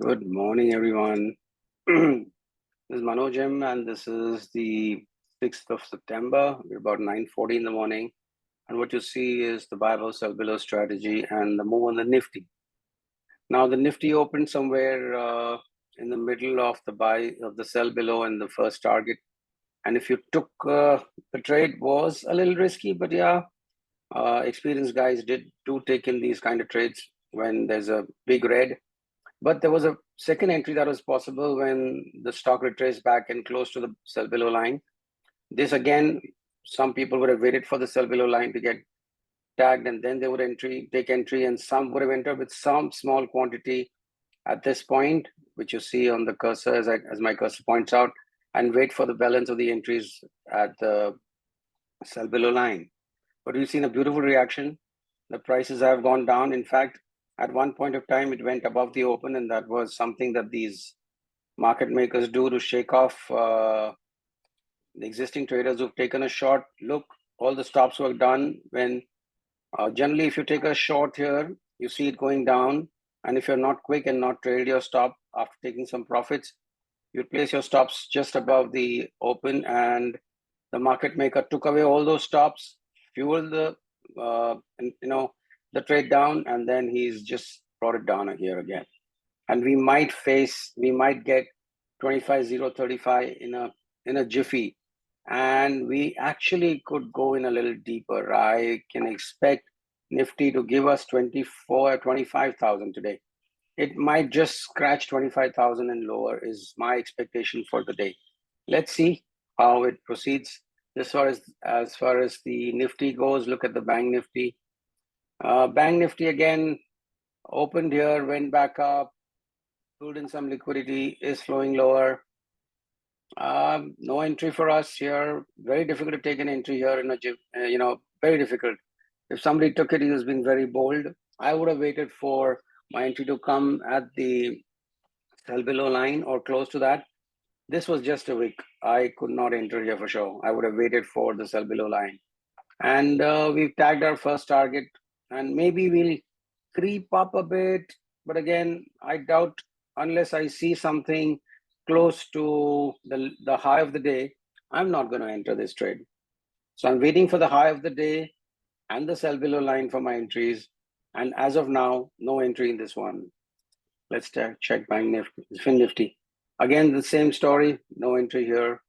Good morning, everyone. This is Manojim, and this is the 6th of September. We're about 9:40 in the morning. And what you see is the buy above, sell below strategy and the move on the Nifty. Now, the Nifty opened somewhere in the middle of the sell below and the first target. And if you took the trade, was a little risky, but yeah, experienced guys do take in these kind of trades when there's a big red. But there was a second entry that was possible when the stock retraced back and close to the sell below line. This again, some people would have waited for the sell below line to get tagged, and then they would take entry, and some would have entered with some small quantity at this point, which you see on the cursor as my cursor points out, and wait for the balance of the entries at the sell below line. But we've seen a beautiful reaction. The prices have gone down. In fact, at one point of time, it went above the open, and that was something that these market makers do to shake off the existing traders who've taken a short look. All the stops were done when generally, if you take a short here, you see it going down. And if you're not quick and not trailed your stop after taking some profits, you place your stops just above the open, and the market maker took away all those stops, fueled the the trade down, and then he's just brought it down here again. And we might get 25,035 in a jiffy, and we actually could go in a little deeper. I can expect Nifty to give us 24 or 25,000 today. It might just scratch 25,000 and lower is my expectation for the day. Let's see how it proceeds. As far as the Nifty goes, look at the Bank Nifty. Bank Nifty again opened here, went back up, pulled in some liquidity, is flowing lower. No entry for us here. Very difficult to take an entry here in a very difficult. If somebody took it, he was being very bold. I would have waited for my entry to come at the sell below line or close to that. This was just a wick. I could not enter here for sure. I would have waited for the sell below line. And we've tagged our first target, and maybe we'll creep up a bit. But again, I doubt, unless I see something close to the high of the day, I'm not going to enter this trade. So I'm waiting for the high of the day and the sell below line for my entries. And as of now, no entry in this one. Let's check Bank Nifty, Fin Nifty. Again, the same story, no entry here.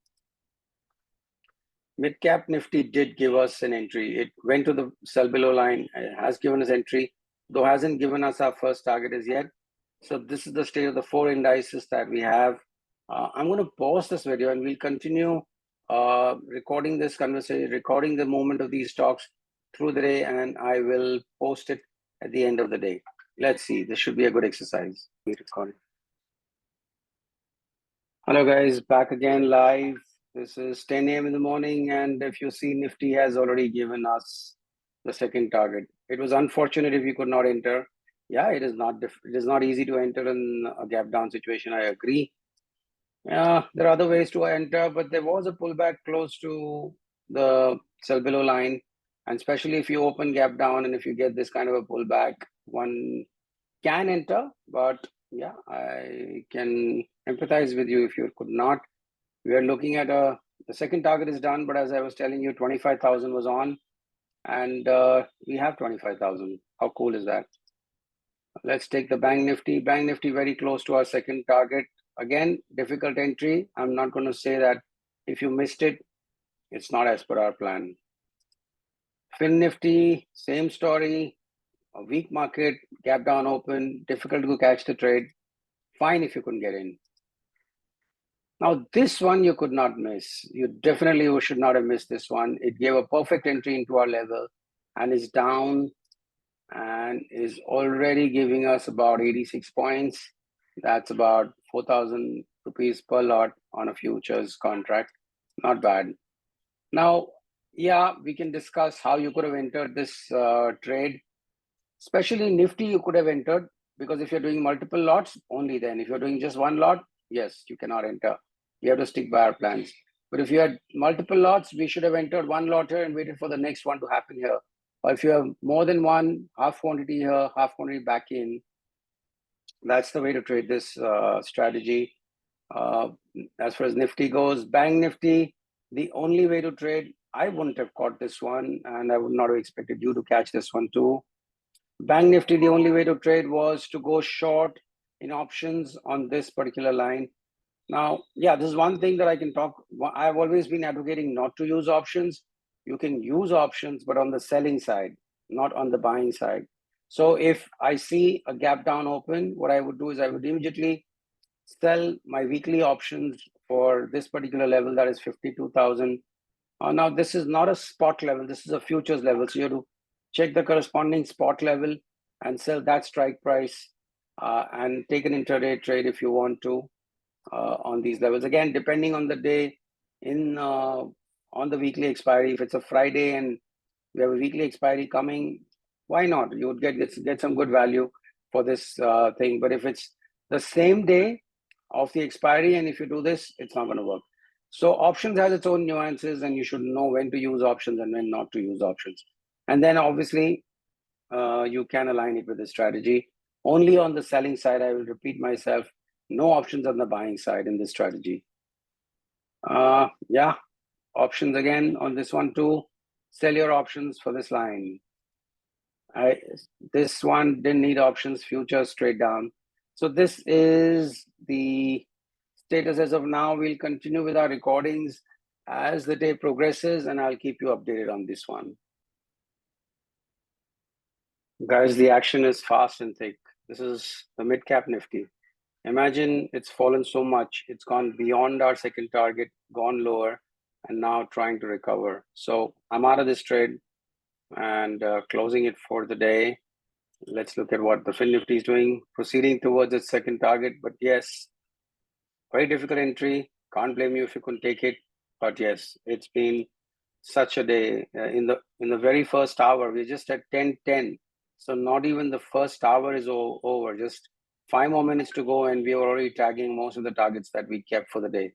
Mid-cap Nifty did give us an entry. It went to the sell below line. It has given us entry, though hasn't given us our first target as yet. So this is the state of the 4 indices that we have. I'm going to pause this video, and we'll continue recording this conversation, recording the movement of these stocks through the day, and I will post it at the end of the day. Let's see. This should be a good exercise. Hello guys, back again live. This is 10 a.m. in the morning, and if you see, Nifty has already given us the second target. It was unfortunate if you could not enter. Yeah, it is not easy to enter in a gap down situation. I agree. Yeah, there are other ways to enter, but there was a pullback close to the sell below line, and especially if you open gap down and if you get this kind of a pullback, one can enter. But yeah, I can empathize with you if you could not. We are looking at the second target is done, but as I was telling you, 25,000 was on, and we have 25,000. How cool is that? Let's take the Bank Nifty. Bank Nifty very close to our second target. Again, difficult entry. I'm not going to say that if you missed it, it's not as per our plan. Fin Nifty, same story. A weak market, gap down open, difficult to catch the trade. Fine if you couldn't get in. Now, this one you could not miss. You definitely should not have missed this one. It gave a perfect entry into our level and is down and is already giving us about 86 points. That's about 4,000 rupees per lot on a futures contract. Not bad. Now, yeah, we can discuss how you could have entered this trade. Especially Nifty, you could have entered, because if you're doing multiple lots, only then. If you're doing just one lot, yes, you cannot enter. You have to stick by our plans. But if you had multiple lots, we should have entered one lot here and waited for the next one to happen here. Or if you have more than one, half quantity here, half quantity back in, That's the way to trade this strategy. As far as Nifty goes, Bank Nifty, the only way to trade, I wouldn't have caught this one, and I would not have expected you to catch this one too. Bank Nifty, the only way to trade was to go short in options on this particular line. Now, yeah, this is one thing that I can talk. I've always been advocating not to use options. You can use options, but on the selling side, not on the buying side. So if I see a gap down open, what I would do is I would immediately sell my weekly options for this particular level, that is 52,000. Now, this is not a spot level. This is a futures level. So you have to check the corresponding spot level and sell that strike price and take an intraday trade if you want to on these levels. Again, depending on the day on the weekly expiry. If it's a Friday and we have a weekly expiry coming, why not? You would get some good value for this thing. But if it's the same day of the expiry and if you do this, it's not going to work. So options has its own nuances, and you should know when to use options and when not to use options. And then obviously you can align it with the strategy. Only on the selling side, I will repeat myself, no options on the buying side in this strategy. Yeah, options again on this one too. Sell your options for this line. This one didn't need options, futures straight down. So this is the status as of now. We'll continue with our recordings as the day progresses, and I'll keep you updated on this one. Guys, the action is fast and thick. This is the mid-cap Nifty. Imagine it's fallen so much. It's gone beyond our second target, gone lower, and now trying to recover. So I'm out of this trade and closing it for the day. Let's look at what the Fin Nifty is doing, proceeding towards its second target. But yes, very difficult entry. Can't blame you if you couldn't take it. But yes, it's been such a day. In the very first hour, we're just at 10:10. So not even the first hour is over. Just 5 more minutes to go, and we were already tagging most of the targets that we kept for the day.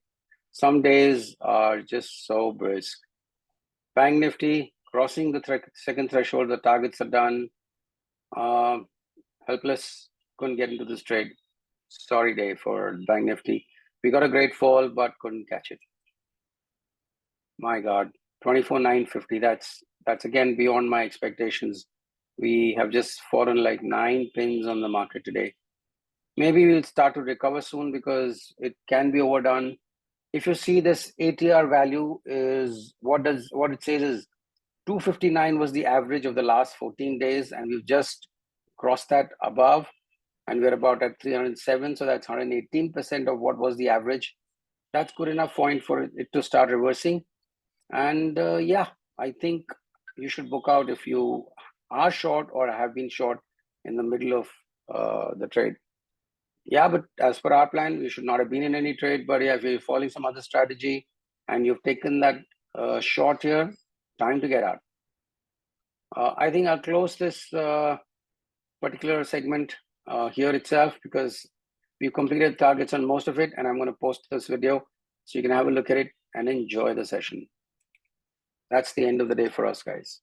Some days are just so brisk. Bank Nifty crossing the second threshold. The targets are done. Helpless. Couldn't get into this trade. Sorry day for Bank Nifty. We got a great fall, but couldn't catch it. My God, 24,950. That's again beyond my expectations. We have just fallen like 9 pins on the market today. Maybe we'll start to recover soon because it can be overdone. If you see this ATR value is what it says is 259 was the average of the last 14 days, and we've just crossed that above, and we're about at 307. So that's 118% of what was the average. That's good enough point for it to start reversing. And yeah, I think you should book out if you are short or have been short in the middle of the trade. Yeah, but as per our plan, we should not have been in any trade. But yeah, if you're following some other strategy and you've taken that short here, time to get out. I think I'll close this particular segment here itself because we've completed targets on most of it, and I'm going to post this video so you can have a look at it and enjoy the session. That's the end of the day for us, guys.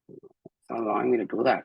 It's not allowing me to do that.